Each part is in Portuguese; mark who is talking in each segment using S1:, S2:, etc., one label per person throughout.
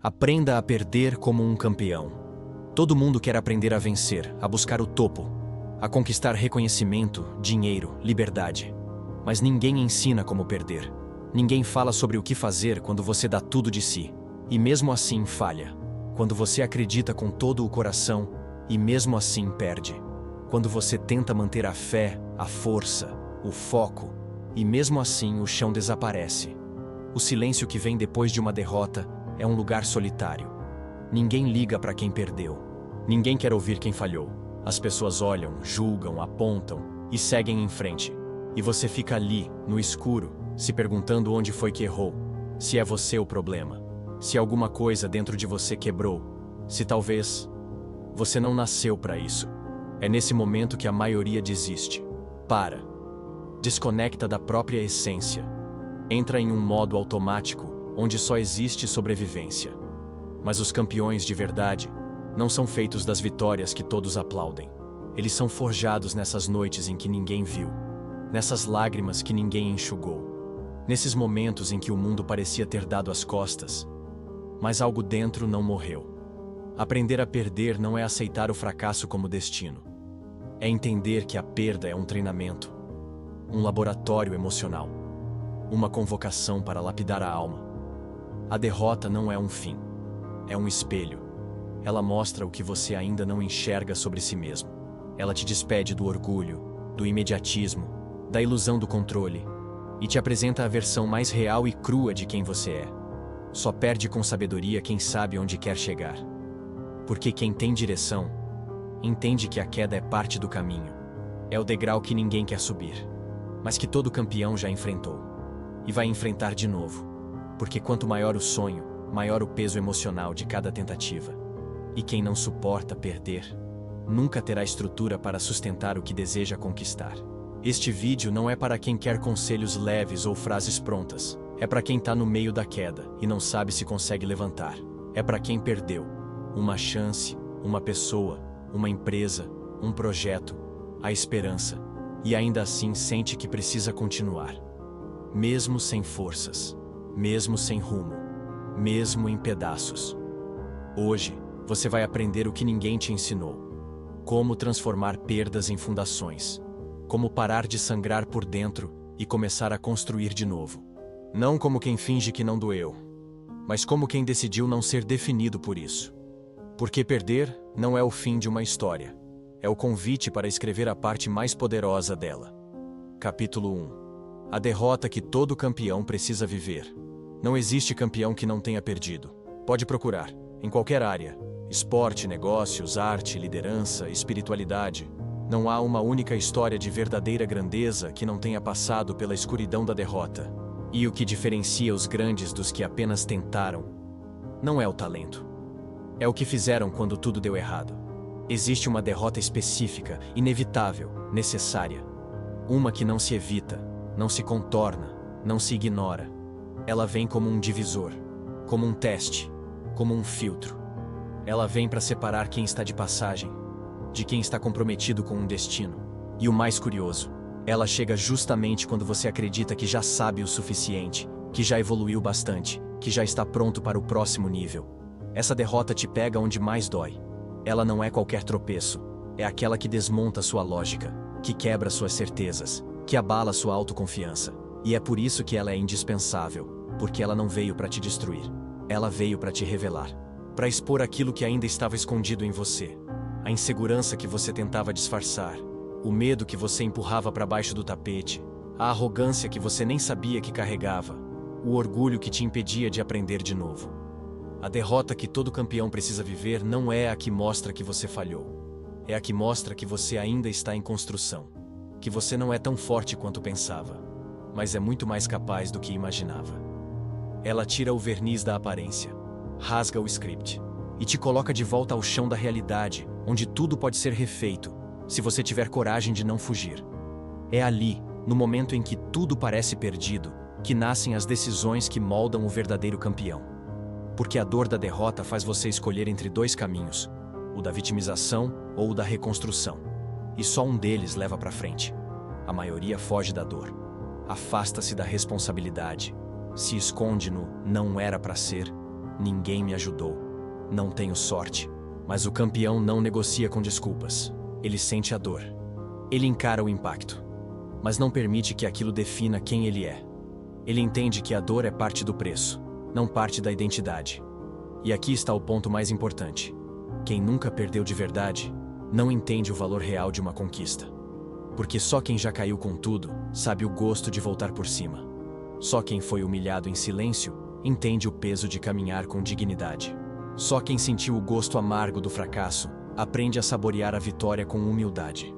S1: Aprenda a perder como um campeão. Todo mundo quer aprender a vencer, a buscar o topo, a conquistar reconhecimento, dinheiro, liberdade. Mas ninguém ensina como perder. Ninguém fala sobre o que fazer quando você dá tudo de si, e mesmo assim falha. Quando você acredita com todo o coração, e mesmo assim perde. Quando você tenta manter a fé, a força, o foco, e mesmo assim o chão desaparece. O silêncio que vem depois de uma derrota é um lugar solitário. Ninguém liga para quem perdeu. Ninguém quer ouvir quem falhou. As pessoas olham, julgam, apontam e seguem em frente. E você fica ali, no escuro, se perguntando onde foi que errou, se é você o problema, se alguma coisa dentro de você quebrou, se talvez você não nasceu para isso. É nesse momento que a maioria desiste. Para. Desconecta da própria essência. Entra em um modo automático, onde só existe sobrevivência. Mas os campeões de verdade não são feitos das vitórias que todos aplaudem. Eles são forjados nessas noites em que ninguém viu, nessas lágrimas que ninguém enxugou, nesses momentos em que o mundo parecia ter dado as costas, mas algo dentro não morreu. Aprender a perder não é aceitar o fracasso como destino. É entender que a perda é um treinamento, um laboratório emocional, uma convocação para lapidar a alma. A derrota não é um fim, é um espelho. Ela mostra o que você ainda não enxerga sobre si mesmo. Ela te despede do orgulho, do imediatismo, da ilusão do controle, e te apresenta a versão mais real e crua de quem você é. Só perde com sabedoria quem sabe onde quer chegar. Porque quem tem direção, entende que a queda é parte do caminho. É o degrau que ninguém quer subir, mas que todo campeão já enfrentou. E vai enfrentar de novo. Porque quanto maior o sonho, maior o peso emocional de cada tentativa. E quem não suporta perder, nunca terá estrutura para sustentar o que deseja conquistar. Este vídeo não é para quem quer conselhos leves ou frases prontas. É para quem está no meio da queda e não sabe se consegue levantar. É para quem perdeu uma chance, uma pessoa, uma empresa, um projeto, a esperança, e ainda assim sente que precisa continuar. Mesmo sem forças, mesmo sem rumo, mesmo em pedaços. Hoje, você vai aprender o que ninguém te ensinou. Como transformar perdas em fundações. Como parar de sangrar por dentro e começar a construir de novo. Não como quem finge que não doeu, mas como quem decidiu não ser definido por isso. Porque perder não é o fim de uma história. É o convite para escrever a parte mais poderosa dela. Capítulo 1. A derrota que todo campeão precisa viver. Não existe campeão que não tenha perdido. Pode procurar, em qualquer área. Esporte, negócios, arte, liderança, espiritualidade. Não há uma única história de verdadeira grandeza que não tenha passado pela escuridão da derrota. E o que diferencia os grandes dos que apenas tentaram, não é o talento. É o que fizeram quando tudo deu errado. Existe uma derrota específica, inevitável, necessária. Uma que não se evita, não se contorna, não se ignora. Ela vem como um divisor, como um teste, como um filtro. Ela vem para separar quem está de passagem, de quem está comprometido com um destino. E o mais curioso, ela chega justamente quando você acredita que já sabe o suficiente, que já evoluiu bastante, que já está pronto para o próximo nível. Essa derrota te pega onde mais dói. Ela não é qualquer tropeço, é aquela que desmonta sua lógica, que quebra suas certezas, que abala sua autoconfiança. E é por isso que ela é indispensável, porque ela não veio para te destruir. Ela veio para te revelar, para expor aquilo que ainda estava escondido em você. A insegurança que você tentava disfarçar, o medo que você empurrava para baixo do tapete, a arrogância que você nem sabia que carregava, o orgulho que te impedia de aprender de novo. A derrota que todo campeão precisa viver não é a que mostra que você falhou. É a que mostra que você ainda está em construção. Que você não é tão forte quanto pensava, mas é muito mais capaz do que imaginava. Ela tira o verniz da aparência, rasga o script e te coloca de volta ao chão da realidade, onde tudo pode ser refeito, se você tiver coragem de não fugir. É ali, no momento em que tudo parece perdido, que nascem as decisões que moldam o verdadeiro campeão. Porque a dor da derrota faz você escolher entre dois caminhos, o da vitimização ou o da reconstrução. E só um deles leva para frente. A maioria foge da dor, afasta-se da responsabilidade, se esconde no não era para ser Ninguém me ajudou. Não tenho sorte. Mas o campeão não negocia com desculpas. Ele sente a dor. Ele encara o impacto. Mas não permite que aquilo defina quem ele é. Ele entende que a dor é parte do preço, não parte da identidade. E aqui está o ponto mais importante. Quem nunca perdeu de verdade, não entende o valor real de uma conquista. Porque só quem já caiu com tudo, sabe o gosto de voltar por cima. Só quem foi humilhado em silêncio, entende o peso de caminhar com dignidade. Só quem sentiu o gosto amargo do fracasso, aprende a saborear a vitória com humildade.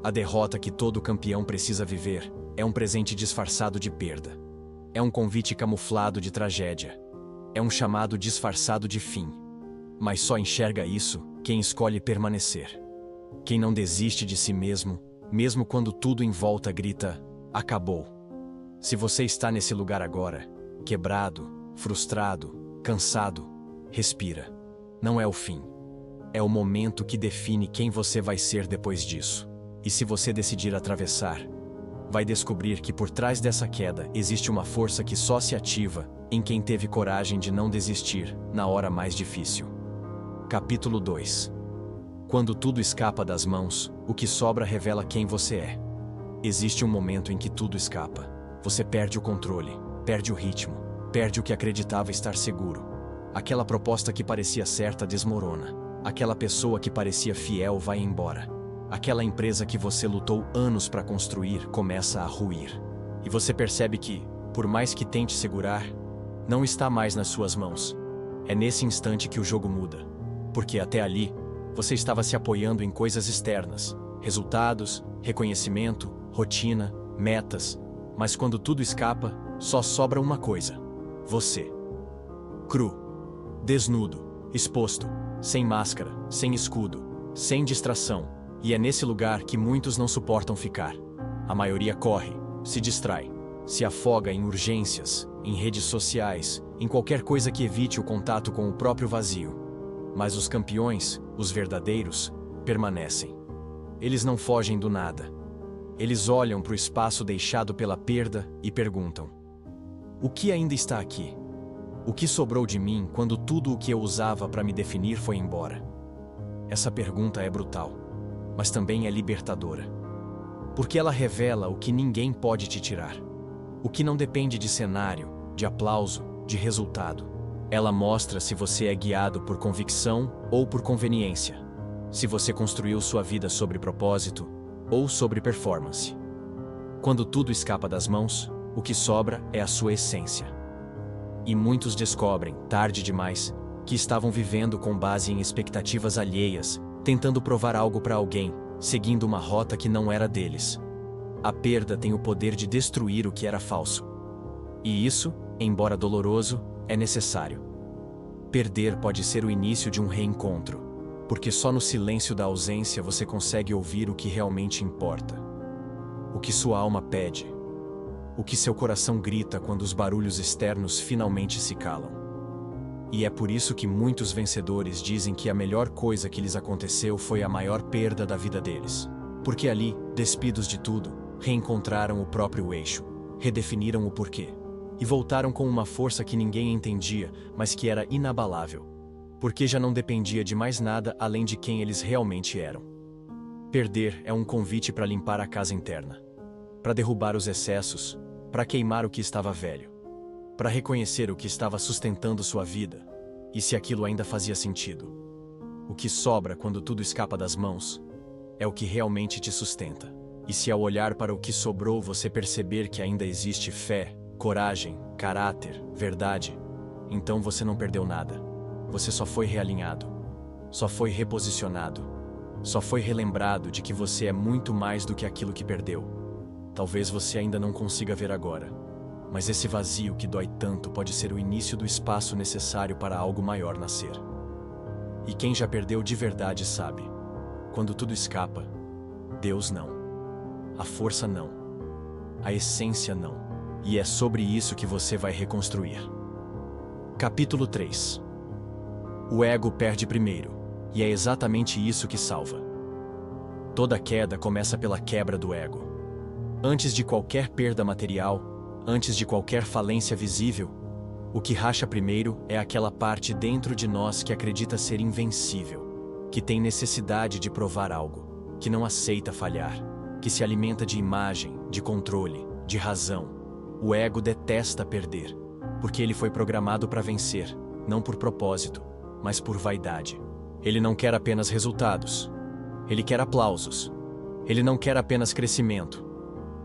S1: A derrota que todo campeão precisa viver é um presente disfarçado de perda. É um convite camuflado de tragédia. É um chamado disfarçado de fim. Mas só enxerga isso quem escolhe permanecer. Quem não desiste de si mesmo, mesmo quando tudo em volta grita, acabou. Se você está nesse lugar agora, quebrado, frustrado, cansado, respira. Não é o fim. É o momento que define quem você vai ser depois disso. E se você decidir atravessar, vai descobrir que por trás dessa queda existe uma força que só se ativa em quem teve coragem de não desistir na hora mais difícil. Capítulo 2. Quando tudo escapa das mãos, o que sobra revela quem você é. Existe um momento em que tudo escapa. Você perde o controle, perde o ritmo, perde o que acreditava estar seguro. Aquela proposta que parecia certa desmorona. Aquela pessoa que parecia fiel vai embora. Aquela empresa que você lutou anos para construir começa a ruir. E você percebe que, por mais que tente segurar, não está mais nas suas mãos. É nesse instante que o jogo muda. Porque até ali, você estava se apoiando em coisas externas, resultados, reconhecimento, rotina, metas. Mas quando tudo escapa, só sobra uma coisa: você. Cru, desnudo, exposto, sem máscara, sem escudo, sem distração. E é nesse lugar que muitos não suportam ficar. A maioria corre, se distrai, se afoga em urgências, em redes sociais, em qualquer coisa que evite o contato com o próprio vazio. Mas os campeões, os verdadeiros, permanecem. Eles não fogem do nada. Eles olham para o espaço deixado pela perda e perguntam: o que ainda está aqui? O que sobrou de mim quando tudo o que eu usava para me definir foi embora? Essa pergunta é brutal, mas também é libertadora. Porque ela revela o que ninguém pode te tirar. O que não depende de cenário, de aplauso, de resultado. Ela mostra se você é guiado por convicção ou por conveniência. Se você construiu sua vida sobre propósito ou sobre performance. Quando tudo escapa das mãos, o que sobra é a sua essência. E muitos descobrem, tarde demais, que estavam vivendo com base em expectativas alheias, tentando provar algo para alguém, seguindo uma rota que não era deles. A perda tem o poder de destruir o que era falso. E isso, embora doloroso, é necessário. Perder pode ser o início de um reencontro, porque só no silêncio da ausência você consegue ouvir o que realmente importa. O que sua alma pede. O que seu coração grita quando os barulhos externos finalmente se calam. E é por isso que muitos vencedores dizem que a melhor coisa que lhes aconteceu foi a maior perda da vida deles. Porque ali, despidos de tudo, reencontraram o próprio eixo, redefiniram o porquê. E voltaram com uma força que ninguém entendia, mas que era inabalável. Porque já não dependia de mais nada além de quem eles realmente eram. Perder é um convite para limpar a casa interna. Para derrubar os excessos, para queimar o que estava velho. Para reconhecer o que estava sustentando sua vida, e se aquilo ainda fazia sentido. O que sobra quando tudo escapa das mãos é o que realmente te sustenta. E se ao olhar para o que sobrou você perceber que ainda existe fé, coragem, caráter, verdade, então você não perdeu nada. Você só foi realinhado, só foi reposicionado, só foi relembrado de que você é muito mais do que aquilo que perdeu. Talvez você ainda não consiga ver agora, mas esse vazio que dói tanto pode ser o início do espaço necessário para algo maior nascer. E quem já perdeu de verdade sabe, quando tudo escapa, Deus não, a força não, a essência não. E é sobre isso que você vai reconstruir. Capítulo 3. O ego perde primeiro, e é exatamente isso que salva. Toda queda começa pela quebra do ego. Antes de qualquer perda material, antes de qualquer falência visível, O que racha primeiro é aquela parte dentro de nós que acredita ser invencível, que tem necessidade de provar algo, que não aceita falhar, que se alimenta de imagem, de controle, de razão. O ego detesta perder, porque ele foi programado para vencer, não por propósito, mas por vaidade. Ele não quer apenas resultados. Ele quer aplausos. Ele não quer apenas crescimento.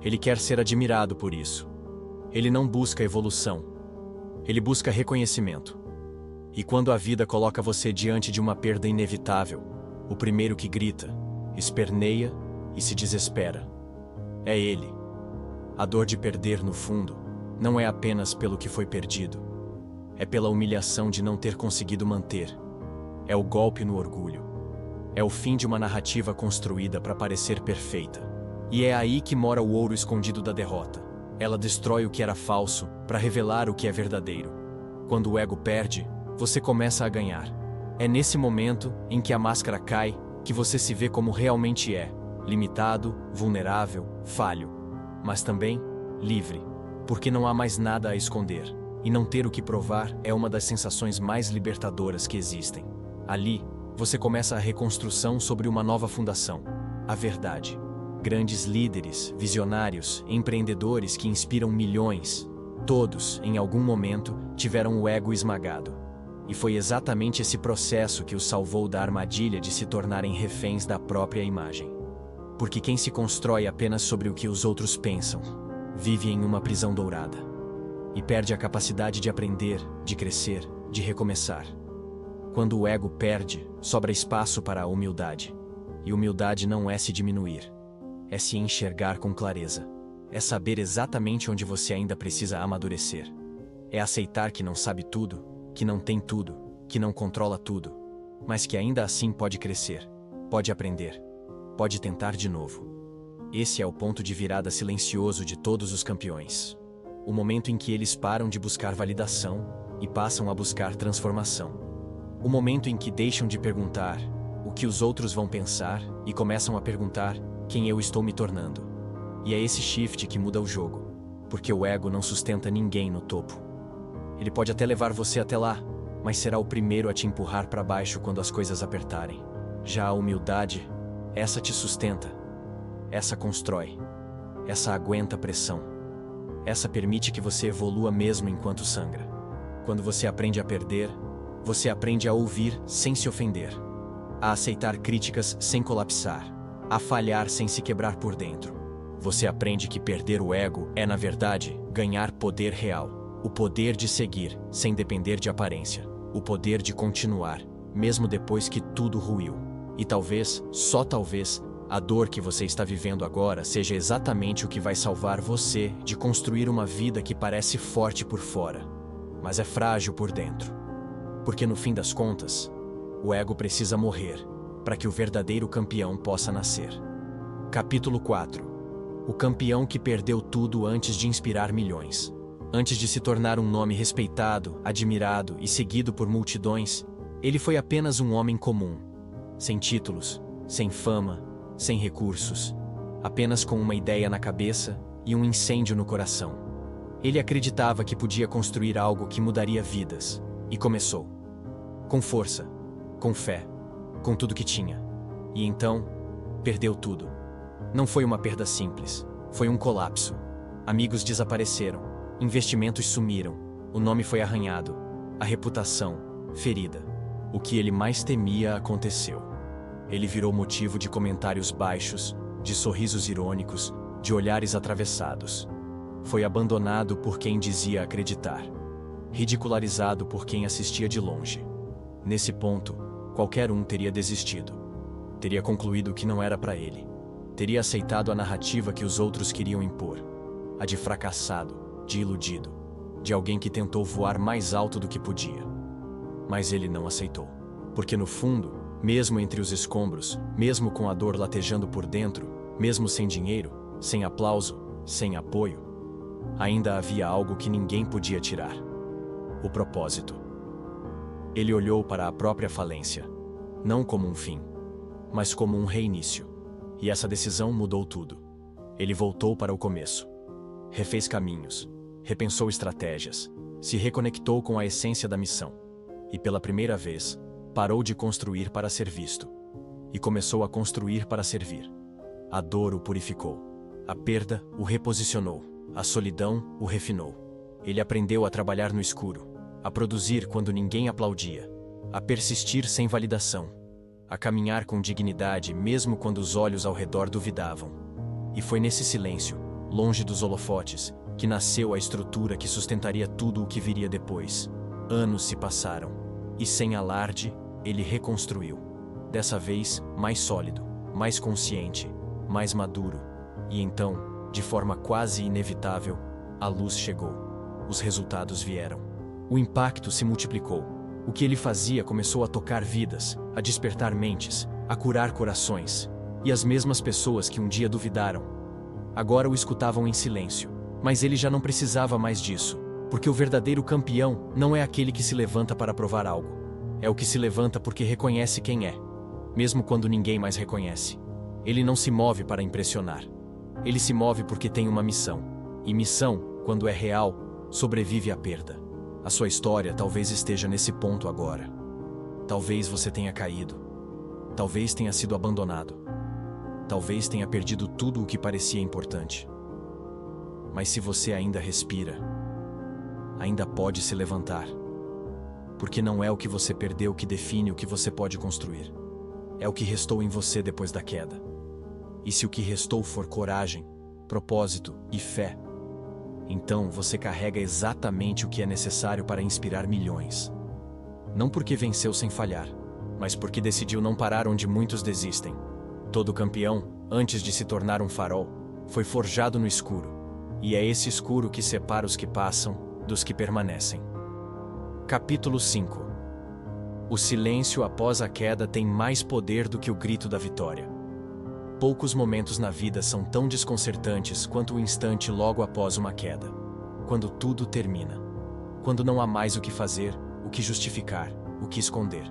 S1: Ele quer ser admirado por isso. Ele não busca evolução. Ele busca reconhecimento. E quando a vida coloca você diante de uma perda inevitável, o primeiro que grita, esperneia e se desespera é ele. A dor de perder, no fundo, não é apenas pelo que foi perdido. É pela humilhação de não ter conseguido manter. É o golpe no orgulho. É o fim de uma narrativa construída para parecer perfeita. E é aí que mora o ouro escondido da derrota. Ela destrói o que era falso para revelar o que é verdadeiro. Quando o ego perde, você começa a ganhar. É nesse momento em que a máscara cai que você se vê como realmente é, limitado, vulnerável, falho, mas também livre, porque não há mais nada a esconder. E não ter o que provar é uma das sensações mais libertadoras que existem. Ali, você começa a reconstrução sobre uma nova fundação, a verdade. Grandes líderes, visionários, empreendedores que inspiram milhões, todos, em algum momento, tiveram o ego esmagado. E foi exatamente esse processo que os salvou da armadilha de se tornarem reféns da própria imagem. Porque quem se constrói apenas sobre o que os outros pensam, vive em uma prisão dourada. E perde a capacidade de aprender, de crescer, de recomeçar. Quando o ego perde, sobra espaço para a humildade. E humildade não é se diminuir. É se enxergar com clareza. É saber exatamente onde você ainda precisa amadurecer. É aceitar que não sabe tudo, que não tem tudo, que não controla tudo, mas que ainda assim pode crescer, pode aprender, pode tentar de novo. Esse é o ponto de virada silencioso de todos os campeões. O momento em que eles param de buscar validação e passam a buscar transformação. O momento em que deixam de perguntar o que os outros vão pensar e começam a perguntar quem eu estou me tornando. E é esse shift que muda o jogo, porque o ego não sustenta ninguém no topo. Ele pode até levar você até lá, mas será o primeiro a te empurrar para baixo quando as coisas apertarem. Já a humildade, essa te sustenta, essa constrói, essa aguenta a pressão, essa permite que você evolua mesmo enquanto sangra. Quando você aprende a perder, você aprende a ouvir sem se ofender, a aceitar críticas sem colapsar, a falhar sem se quebrar por dentro. Você aprende que perder o ego é, na verdade, ganhar poder real. O poder de seguir, sem depender de aparência. O poder de continuar, mesmo depois que tudo ruiu. E talvez, só talvez, a dor que você está vivendo agora seja exatamente o que vai salvar você de construir uma vida que parece forte por fora, mas é frágil por dentro. Porque no fim das contas, o ego precisa morrer para que o verdadeiro campeão possa nascer. Capítulo 4. O campeão que perdeu tudo antes de inspirar milhões. Antes de se tornar um nome respeitado, admirado e seguido por multidões, ele foi apenas um homem comum, sem títulos, sem fama, sem recursos, apenas com uma ideia na cabeça e um incêndio no coração. Ele acreditava que podia construir algo que mudaria vidas, e começou. Com força, com fé, com tudo que tinha. E então, perdeu tudo. Não foi uma perda simples, foi um colapso. Amigos desapareceram, investimentos sumiram, o nome foi arranhado, a reputação, ferida. O que ele mais temia aconteceu. Ele virou motivo de comentários baixos, de sorrisos irônicos, de olhares atravessados. Foi abandonado por quem dizia acreditar, ridicularizado por quem assistia de longe. Nesse ponto, qualquer um teria desistido. Teria concluído que não era para ele. Teria aceitado a narrativa que os outros queriam impor. A de fracassado, de iludido, de alguém que tentou voar mais alto do que podia. Mas ele não aceitou. Porque no fundo, mesmo entre os escombros, mesmo com a dor latejando por dentro, mesmo sem dinheiro, sem aplauso, sem apoio, ainda havia algo que ninguém podia tirar. O propósito. Ele olhou para a própria falência, não como um fim, mas como um reinício. E essa decisão mudou tudo. Ele voltou para o começo. Refez caminhos, repensou estratégias, se reconectou com a essência da missão. E pela primeira vez, parou de construir para ser visto. E começou a construir para servir. A dor o purificou. A perda o reposicionou. A solidão o refinou. Ele aprendeu a trabalhar no escuro, a produzir quando ninguém aplaudia, a persistir sem validação, a caminhar com dignidade mesmo quando os olhos ao redor duvidavam. E foi nesse silêncio, longe dos holofotes, que nasceu a estrutura que sustentaria tudo o que viria depois. Anos se passaram, e sem alarde, ele reconstruiu. Dessa vez, mais sólido, mais consciente, mais maduro. E então, de forma quase inevitável, a luz chegou. Os resultados vieram. O impacto se multiplicou. O que ele fazia começou a tocar vidas, a despertar mentes, a curar corações. E as mesmas pessoas que um dia duvidaram, agora o escutavam em silêncio. Mas ele já não precisava mais disso, porque o verdadeiro campeão não é aquele que se levanta para provar algo. É o que se levanta porque reconhece quem é, mesmo quando ninguém mais reconhece. Ele não se move para impressionar. Ele se move porque tem uma missão. E missão, quando é real, sobrevive à perda. A sua história talvez esteja nesse ponto agora. Talvez você tenha caído. Talvez tenha sido abandonado. Talvez tenha perdido tudo o que parecia importante. Mas se você ainda respira, ainda pode se levantar. Porque não é o que você perdeu que define o que você pode construir. É o que restou em você depois da queda. E se o que restou for coragem, propósito e fé, então você carrega exatamente o que é necessário para inspirar milhões. Não porque venceu sem falhar, mas porque decidiu não parar onde muitos desistem. Todo campeão, antes de se tornar um farol, foi forjado no escuro. E é esse escuro que separa os que passam dos que permanecem. Capítulo 5. O silêncio após a queda tem mais poder do que o grito da vitória. Poucos momentos na vida são tão desconcertantes quanto o instante logo após uma queda. Quando tudo termina. Quando não há mais o que fazer, o que justificar, o que esconder.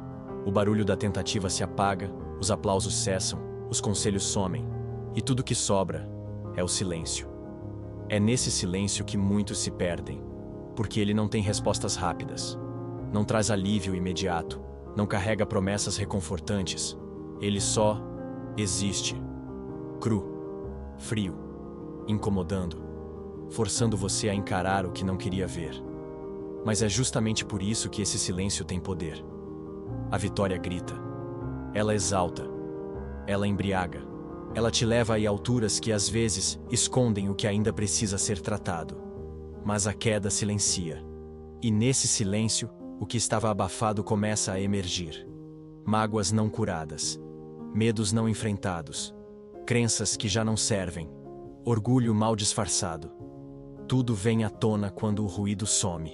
S1: O barulho da tentativa se apaga, os aplausos cessam, os conselhos somem. E tudo que sobra é o silêncio. É nesse silêncio que muitos se perdem, porque ele não tem respostas rápidas. Não traz alívio imediato, não carrega promessas reconfortantes. Ele só existe. Cru, frio, incomodando, forçando você a encarar o que não queria ver. Mas é justamente por isso que esse silêncio tem poder. A vitória grita. Ela exalta. Ela embriaga. Ela te leva a alturas que às vezes escondem o que ainda precisa ser tratado. Mas a queda silencia. E nesse silêncio, o que estava abafado começa a emergir. Mágoas não curadas. Medos não enfrentados. Crenças que já não servem. Orgulho mal disfarçado. Tudo vem à tona quando o ruído some.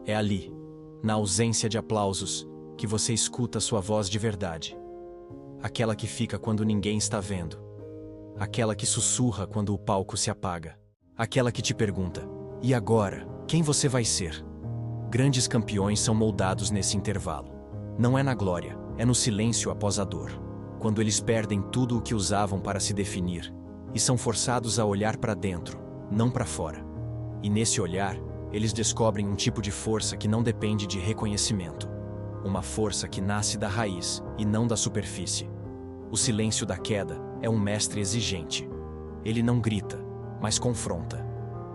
S1: É ali, na ausência de aplausos, que você escuta sua voz de verdade. Aquela que fica quando ninguém está vendo. Aquela que sussurra quando o palco se apaga. Aquela que te pergunta: e agora, quem você vai ser? Grandes campeões são moldados nesse intervalo. Não é na glória, é no silêncio após a dor. Quando eles perdem tudo o que usavam para se definir, e são forçados a olhar para dentro, não para fora. E nesse olhar, eles descobrem um tipo de força que não depende de reconhecimento. Uma força que nasce da raiz e não da superfície. O silêncio da queda é um mestre exigente. Ele não grita, mas confronta.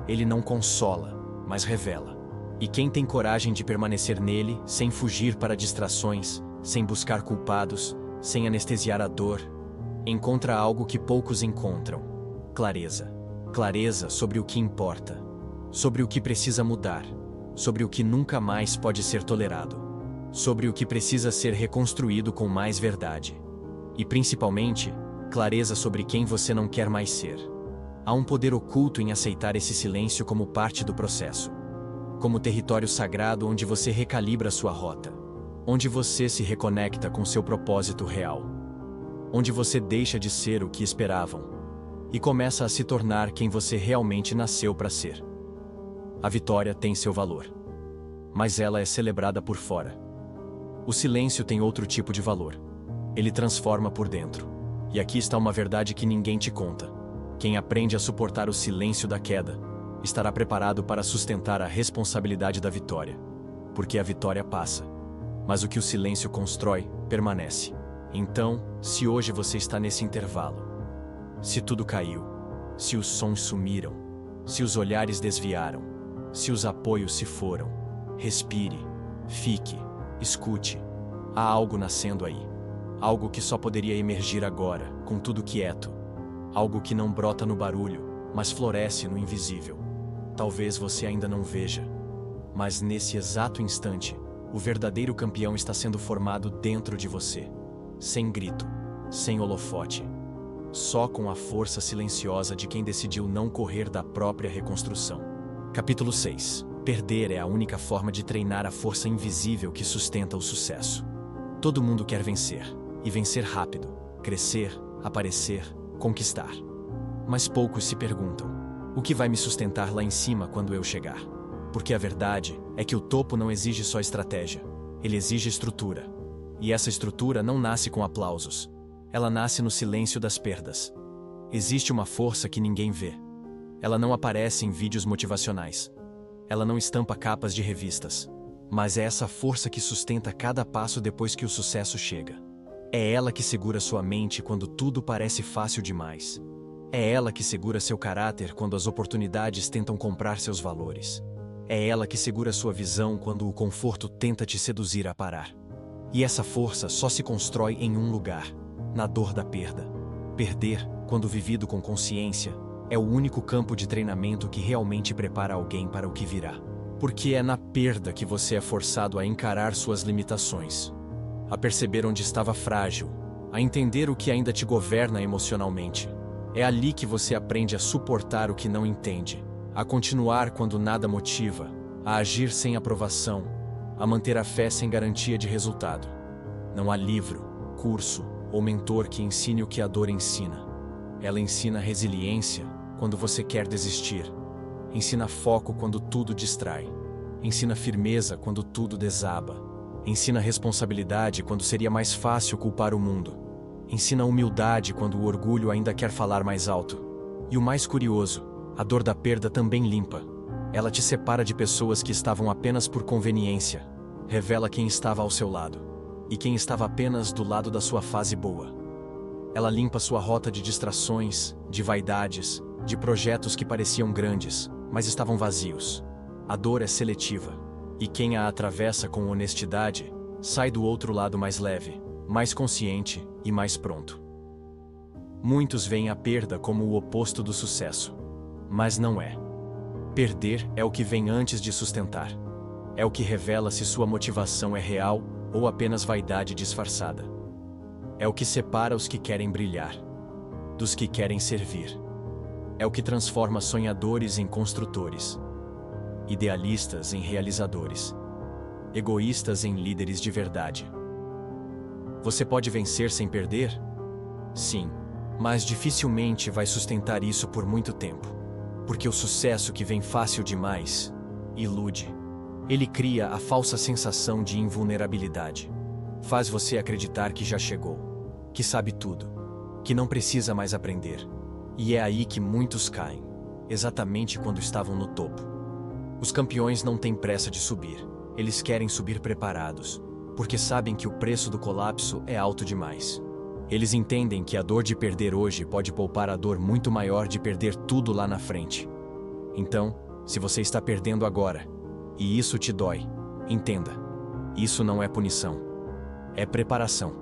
S1: Ele não consola, mas revela. E quem tem coragem de permanecer nele, sem fugir para distrações, sem buscar culpados, sem anestesiar a dor, encontra algo que poucos encontram: clareza. Clareza sobre o que importa, sobre o que precisa mudar, sobre o que nunca mais pode ser tolerado, sobre o que precisa ser reconstruído com mais verdade. E principalmente, clareza sobre quem você não quer mais ser. Há um poder oculto em aceitar esse silêncio como parte do processo. Como território sagrado onde você recalibra sua rota. Onde você se reconecta com seu propósito real. Onde você deixa de ser o que esperavam e começa a se tornar quem você realmente nasceu para ser. A vitória tem seu valor, mas ela é celebrada por fora. O silêncio tem outro tipo de valor. Ele transforma por dentro. E aqui está uma verdade que ninguém te conta. Quem aprende a suportar o silêncio da queda estará preparado para sustentar a responsabilidade da vitória. Porque a vitória passa, mas o que o silêncio constrói, permanece. Então, se hoje você está nesse intervalo, se tudo caiu, se os sons sumiram, se os olhares desviaram, se os apoios se foram, respire, fique, escute. Há algo nascendo aí. Algo que só poderia emergir agora, com tudo quieto. Algo que não brota no barulho, mas floresce no invisível. Talvez você ainda não veja, mas nesse exato instante, o verdadeiro campeão está sendo formado dentro de você. Sem grito, sem holofote. Só com a força silenciosa de quem decidiu não correr da própria reconstrução. Capítulo 6. Perder é a única forma de treinar a força invisível que sustenta o sucesso. Todo mundo quer vencer, e vencer rápido, crescer, aparecer, conquistar. Mas poucos se perguntam: o que vai me sustentar lá em cima quando eu chegar? Porque a verdade é que o topo não exige só estratégia, ele exige estrutura. E essa estrutura não nasce com aplausos. Ela nasce no silêncio das perdas. Existe uma força que ninguém vê. Ela não aparece em vídeos motivacionais. Ela não estampa capas de revistas. Mas é essa força que sustenta cada passo depois que o sucesso chega. É ela que segura sua mente quando tudo parece fácil demais. É ela que segura seu caráter quando as oportunidades tentam comprar seus valores. É ela que segura sua visão quando o conforto tenta te seduzir a parar. E essa força só se constrói em um lugar: na dor da perda. Perder, quando vivido com consciência, é o único campo de treinamento que realmente prepara alguém para o que virá. Porque é na perda que você é forçado a encarar suas limitações, a perceber onde estava frágil, a entender o que ainda te governa emocionalmente. É ali que você aprende a suportar o que não entende, a continuar quando nada motiva, a agir sem aprovação, a manter a fé sem garantia de resultado. Não há livro, curso ou mentor que ensine o que a dor ensina. Ela ensina resiliência quando você quer desistir. Ensina foco quando tudo distrai. Ensina firmeza quando tudo desaba. Ensina responsabilidade quando seria mais fácil culpar o mundo. Ensina humildade quando o orgulho ainda quer falar mais alto. E o mais curioso, a dor da perda também limpa. Ela te separa de pessoas que estavam apenas por conveniência. Revela quem estava ao seu lado e quem estava apenas do lado da sua fase boa. Ela limpa sua rota de distrações, de vaidades, de projetos que pareciam grandes, mas estavam vazios. A dor é seletiva, e quem a atravessa com honestidade, sai do outro lado mais leve, mais consciente e mais pronto. Muitos veem a perda como o oposto do sucesso, mas não é. Perder é o que vem antes de sustentar. É o que revela se sua motivação é real ou apenas vaidade disfarçada. É o que separa os que querem brilhar dos que querem servir. É o que transforma sonhadores em construtores, idealistas em realizadores, egoístas em líderes de verdade. Você pode vencer sem perder? Sim, mas dificilmente vai sustentar isso por muito tempo. Porque o sucesso que vem fácil demais ilude. Ele cria a falsa sensação de invulnerabilidade. Faz você acreditar que já chegou, que sabe tudo, que não precisa mais aprender. E é aí que muitos caem, exatamente quando estavam no topo. Os campeões não têm pressa de subir, eles querem subir preparados, porque sabem que o preço do colapso é alto demais. Eles entendem que a dor de perder hoje pode poupar a dor muito maior de perder tudo lá na frente. Então, se você está perdendo agora, e isso te dói, entenda, isso não é punição, é preparação.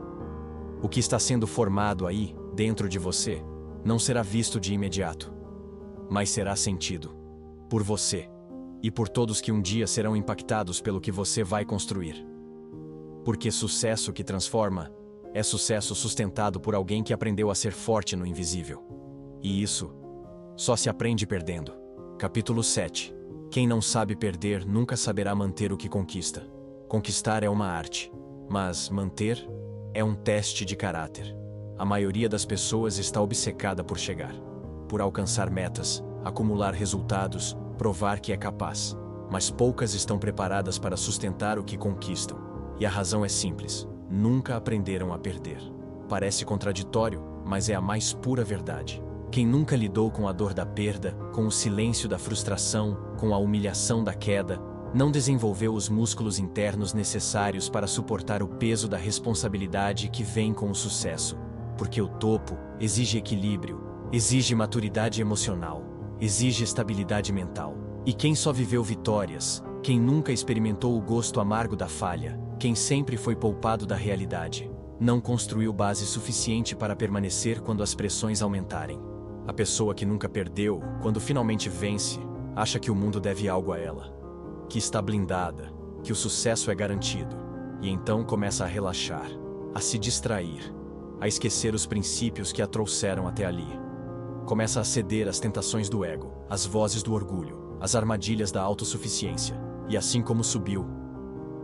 S1: O que está sendo formado aí, dentro de você, não será visto de imediato, mas será sentido por você e por todos que um dia serão impactados pelo que você vai construir. Porque sucesso que transforma é sucesso sustentado por alguém que aprendeu a ser forte no invisível. E isso só se aprende perdendo. Capítulo 7. Quem não sabe perder nunca saberá manter o que conquista. Conquistar é uma arte, mas manter é um teste de caráter. A maioria das pessoas está obcecada por chegar, por alcançar metas, acumular resultados, provar que é capaz. Mas poucas estão preparadas para sustentar o que conquistam. E a razão é simples: nunca aprenderam a perder. Parece contraditório, mas é a mais pura verdade. Quem nunca lidou com a dor da perda, com o silêncio da frustração, com a humilhação da queda, não desenvolveu os músculos internos necessários para suportar o peso da responsabilidade que vem com o sucesso. Porque o topo exige equilíbrio, exige maturidade emocional, exige estabilidade mental. E quem só viveu vitórias, quem nunca experimentou o gosto amargo da falha, quem sempre foi poupado da realidade, não construiu base suficiente para permanecer quando as pressões aumentarem. A pessoa que nunca perdeu, quando finalmente vence, acha que o mundo deve algo a ela, que está blindada, que o sucesso é garantido, e então começa a relaxar, a se distrair, a esquecer os princípios que a trouxeram até ali. Começa a ceder às tentações do ego, às vozes do orgulho, às armadilhas da autossuficiência, e assim como subiu,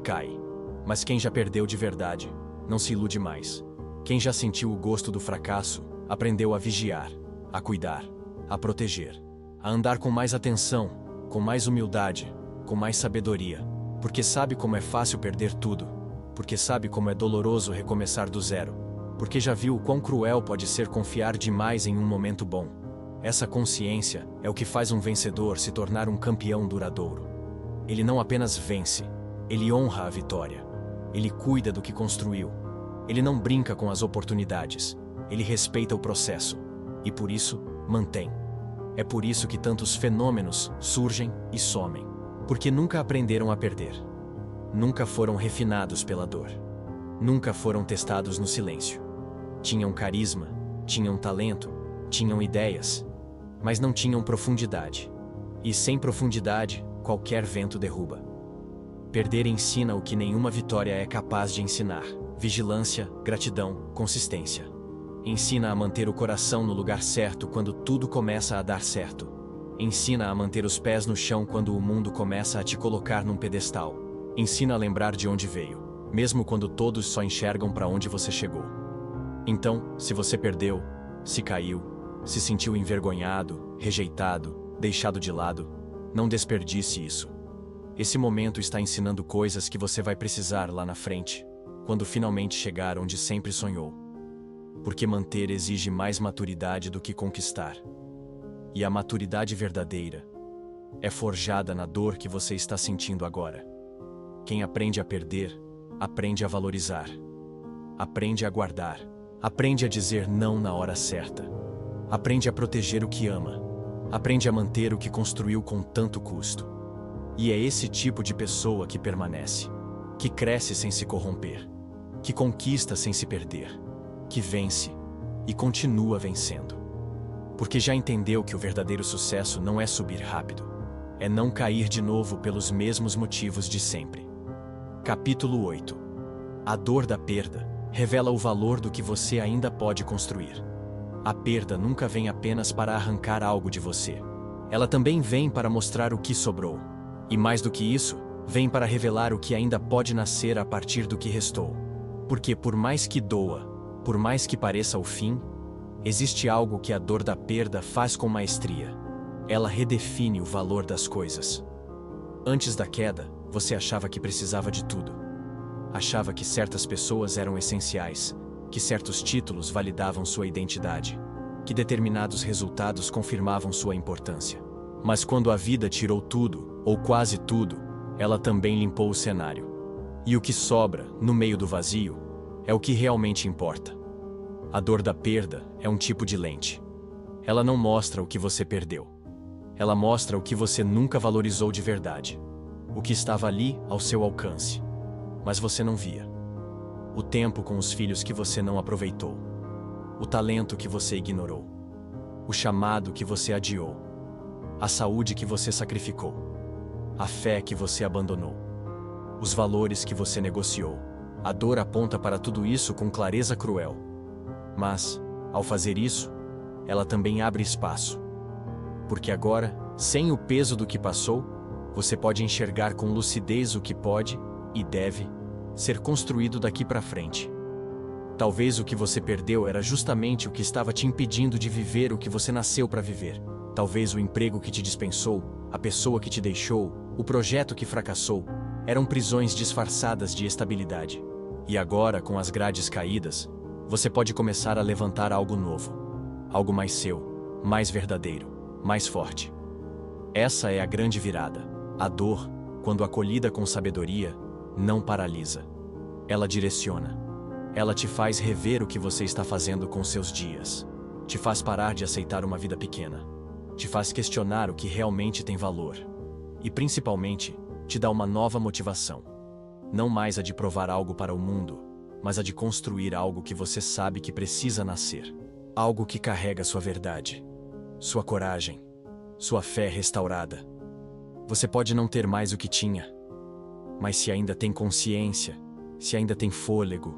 S1: cai. Mas quem já perdeu de verdade, não se ilude mais. Quem já sentiu o gosto do fracasso, aprendeu a vigiar, a cuidar, a proteger, a andar com mais atenção, com mais humildade, com mais sabedoria, porque sabe como é fácil perder tudo, porque sabe como é doloroso recomeçar do zero, porque já viu o quão cruel pode ser confiar demais em um momento bom. Essa consciência é o que faz um vencedor se tornar um campeão duradouro. Ele não apenas vence, ele honra a vitória. Ele cuida do que construiu. Ele não brinca com as oportunidades. Ele respeita o processo. E por isso, mantém. É por isso que tantos fenômenos surgem e somem. Porque nunca aprenderam a perder. Nunca foram refinados pela dor. Nunca foram testados no silêncio. Tinham carisma, tinham talento, tinham ideias, mas não tinham profundidade. E sem profundidade, qualquer vento derruba. Perder ensina o que nenhuma vitória é capaz de ensinar: vigilância, gratidão, consistência. Ensina a manter o coração no lugar certo quando tudo começa a dar certo. Ensina a manter os pés no chão quando o mundo começa a te colocar num pedestal. Ensina a lembrar de onde veio, mesmo quando todos só enxergam para onde você chegou. Então, se você perdeu, se caiu, se sentiu envergonhado, rejeitado, deixado de lado, não desperdice isso. Esse momento está ensinando coisas que você vai precisar lá na frente, quando finalmente chegar onde sempre sonhou. Porque manter exige mais maturidade do que conquistar. E a maturidade verdadeira é forjada na dor que você está sentindo agora. Quem aprende a perder, aprende a valorizar. Aprende a guardar. Aprende a dizer não na hora certa. Aprende a proteger o que ama. Aprende a manter o que construiu com tanto custo. E é esse tipo de pessoa que permanece, que cresce sem se corromper, que conquista sem se perder, que vence e continua vencendo. Porque já entendeu que o verdadeiro sucesso não é subir rápido, é não cair de novo pelos mesmos motivos de sempre. Capítulo 8. A dor da perda revela o valor do que você ainda pode construir. A perda nunca vem apenas para arrancar algo de você. Ela também vem para mostrar o que sobrou. E mais do que isso, vem para revelar o que ainda pode nascer a partir do que restou. Porque por mais que doa, por mais que pareça o fim, existe algo que a dor da perda faz com maestria. Ela redefine o valor das coisas. Antes da queda, você achava que precisava de tudo. Achava que certas pessoas eram essenciais, que certos títulos validavam sua identidade, que determinados resultados confirmavam sua importância. Mas quando a vida tirou tudo, ou quase tudo, ela também limpou o cenário. E o que sobra, no meio do vazio, é o que realmente importa. A dor da perda é um tipo de lente. Ela não mostra o que você perdeu. Ela mostra o que você nunca valorizou de verdade. O que estava ali ao seu alcance, mas você não via. O tempo com os filhos que você não aproveitou. O talento que você ignorou. O chamado que você adiou. A saúde que você sacrificou. A fé que você abandonou. Os valores que você negociou. A dor aponta para tudo isso com clareza cruel. Mas, ao fazer isso, ela também abre espaço. Porque agora, sem o peso do que passou, você pode enxergar com lucidez o que pode, e deve, ser construído daqui para frente. Talvez o que você perdeu era justamente o que estava te impedindo de viver o que você nasceu para viver. Talvez o emprego que te dispensou, a pessoa que te deixou, o projeto que fracassou, eram prisões disfarçadas de estabilidade. E agora, com as grades caídas, você pode começar a levantar algo novo. Algo mais seu, mais verdadeiro, mais forte. Essa é a grande virada. A dor, quando acolhida com sabedoria, não paralisa. Ela direciona. Ela te faz rever o que você está fazendo com seus dias. Te faz parar de aceitar uma vida pequena. Te faz questionar o que realmente tem valor. E principalmente, te dá uma nova motivação. Não mais a de provar algo para o mundo, mas a de construir algo que você sabe que precisa nascer. Algo que carrega sua verdade, sua coragem, sua fé restaurada. Você pode não ter mais o que tinha, mas se ainda tem consciência, se ainda tem fôlego,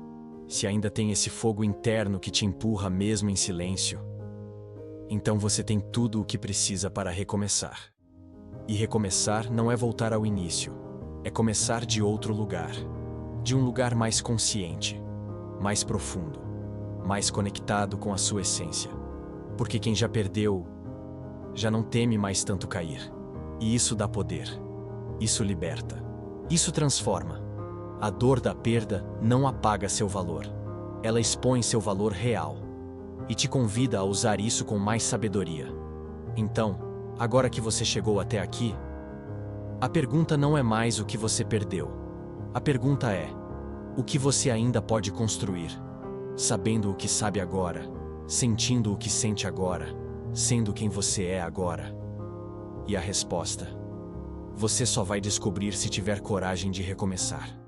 S1: se ainda tem esse fogo interno que te empurra mesmo em silêncio, então você tem tudo o que precisa para recomeçar. E recomeçar não é voltar ao início, é começar de outro lugar, de um lugar mais consciente, mais profundo, mais conectado com a sua essência. Porque quem já perdeu, já não teme mais tanto cair. E isso dá poder, isso liberta, isso transforma. A dor da perda não apaga seu valor, ela expõe seu valor real e te convida a usar isso com mais sabedoria. Então, agora que você chegou até aqui, a pergunta não é mais o que você perdeu. A pergunta é: o que você ainda pode construir? Sabendo o que sabe agora, sentindo o que sente agora, sendo quem você é agora. E a resposta: você só vai descobrir se tiver coragem de recomeçar.